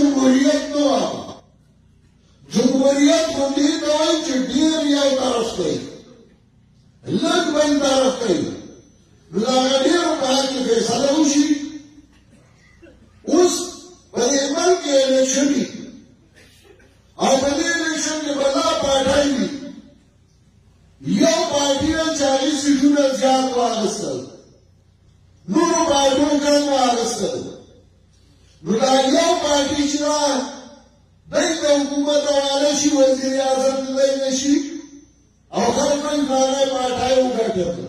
جمهوریت نو جمهوریت خو دې ته وایي چې ډېر یو طرف کوي لږ بل طرف کوي نو د هغه ډېرو په حق کې فیصله وشي اوس په دې ملک کې الیکشن وي او په دې الیکشن کې به دا پارټۍ وي یو پارټي نه چې هغې سیټونه زیات واخیستل نورو پارټیو کم واخیستل نو دا یو پارټي چې ده دی د حکومت حواله شي وزیر اعظم دی نه شي او خلک وایي په هغه پارټۍ وګټله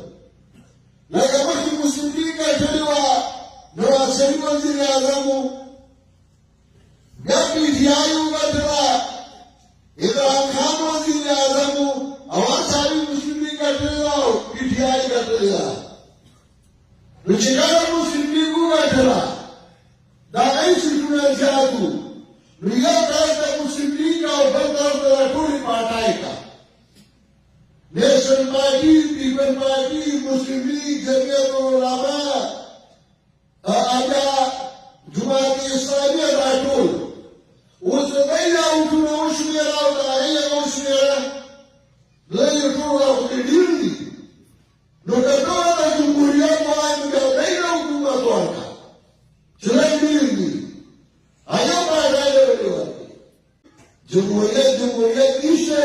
لکه مخکې مسلم لیګ ګټلې وه نواز شریف وزیر اعظم و بیا پي ټي آی وګټله عمران خان وزیر اعظم و او هر چارې مسلم لیګ ګټلې ده او پي ټي آی ګټلې ده نو چې کله مسلم لیګ وګټله د هغې سیټونه زیات وو نو یو طرف ته مسلم لیګ او بل طرف ته د ټولې پارټۍ ته نیشنل پارټي پیپل پارټي مسلم لیګ جمعیت العلماء بیا جماعت اسلامي دا ټول اوس د دوی دا وټونه وشمېره او د هغې هغه وشمېره دوی یې ټول راغلي ډېر دي نو که ټوله د جمهوریت وایي نو بیا دوی له حکومت ورکړه چې دوی ډېر دي هغه پارټۍ له ولې ورکړي جمهوریت نشته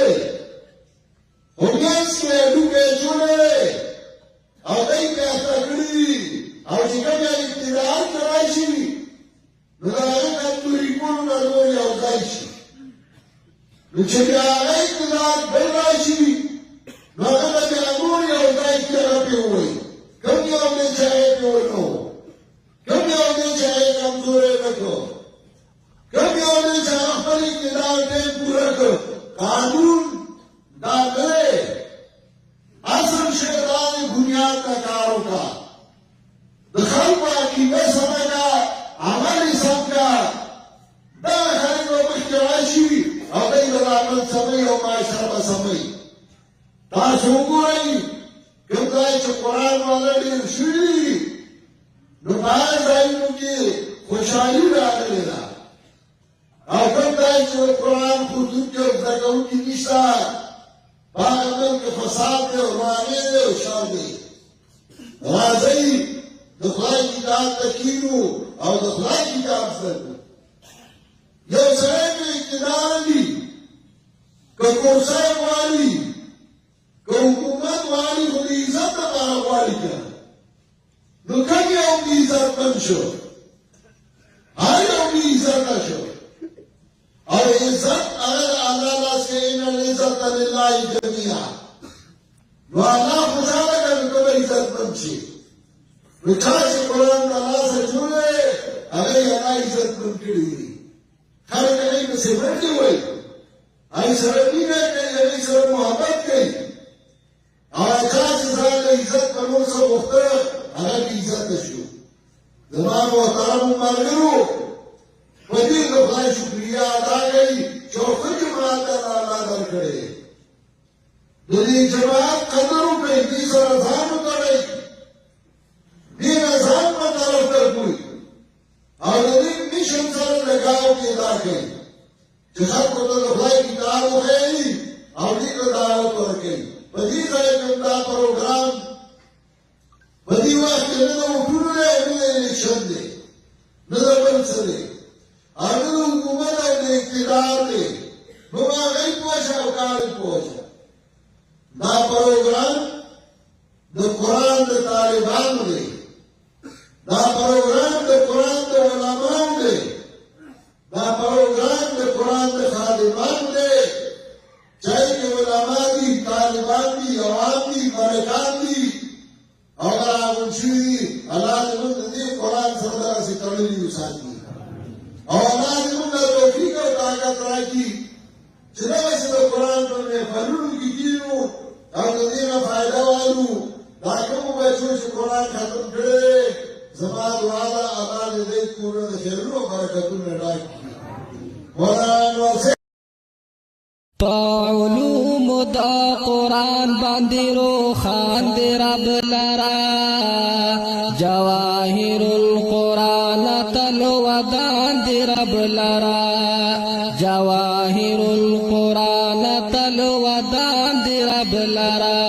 خو منځ کې هډوکی جوړی او دوی پیاته کړي او چې کله اقتدار ته راشي نو د هغه کمزوري کولو نه نور یو ځای شي نو چې بیا هغه اقتدار بل راشي نو هغه به بیا نور یو ځای کې هغه پرې ووایي کوم یو دی چې هغه پرې ونه کوم یو دی چې هغه کمزوری نه کړو کوم یو دی چې هغه خپل اقتدار ټیم پوره کړ قانون دا نه اصل شی دا دی بنیاد ته کار وکړه د خلکو عقیده سمه کړه عمل یې سم کړه دغه خلک به مخکې راشي او دوی به د عمل سموي او معاشره به سموي تاسو وګورئ کوم ځای چې قرآن والا ډېر شوي نو په هغه ځایونو کې خوشحالي راغلې ده او کوم ځای چې د قرآن خصوصي او زده کوونکي نشته په هغه ملک کې فساد دی او روانې دی او شر دی راځئ د خدای کتاب ته کښېنو او د خدای کتاب زده کړو یو سړی که اقتدار لري که کرسی غواړي که حکومت غواړي خو د عزت لپاره غواړي که نو کوم یو بې عزتمن شو هر یو بې عزته شو او عزت هغه د الله لاس کې ان العزت لله جميعا نو الله خوشحاله کوي که به عزتمن شي نو چا چې قرآن د لاسه جوړ دی هغه یې الله عزتمن کړي دي خلک هغې پسې منډې وایي هغې سره مینه کوي هغې سره محبت کوي او چا چې ځان له عزت په نور څه غوښته هغه بې عزته شو زما محترمو ملګرو په دې د خدای شکریا ادا کوي چې یو ښه جماعت ته الله درکړی د دې جماعت قدر وکړئ دې سره ځان وتړئ دې نه ځان په طرف درکوئ او د دې میشن سره لګاو کې ادا کوئ چې خلکو ته د خدای کتاب وښیئ او دې ته دعوت ورکوئ په دې ځای کې دا پروګرام په دې وخت کې نه د وټونو دی نه د الیکشن دی نه د بل څه دی او نه د حکومت او د اقتدار دی نو هغه پوه شه او کار یې پوه شه دا پروګرام د قرآن د طالبانو دی دا پروګرام د قرآن د علماو دی دا پروګرام د قرآن د خادمانو دی چاہے کہ علماء دی طالبان دی عوام دی برکان دی او اگر آمنشوی دی اللہ زمون دی قرآن سردر سے تڑلی اساتی او اللہ زمون دا توفیق و طاقت راکی چنگا سے دا قرآن پر محفلون کی کینو او دا دینا فائدہ والو دا کمو بچو سے قرآن ختم کرے زمان والا اللہ دی کورن خیرنو برکتون ڈاکی قرآن واسے علوم دا قرآن باندې روخان دی رب لرا جواهر القرآن تلو ودان دی رب لرا جواهر القرآن تل ودان دی رب لرا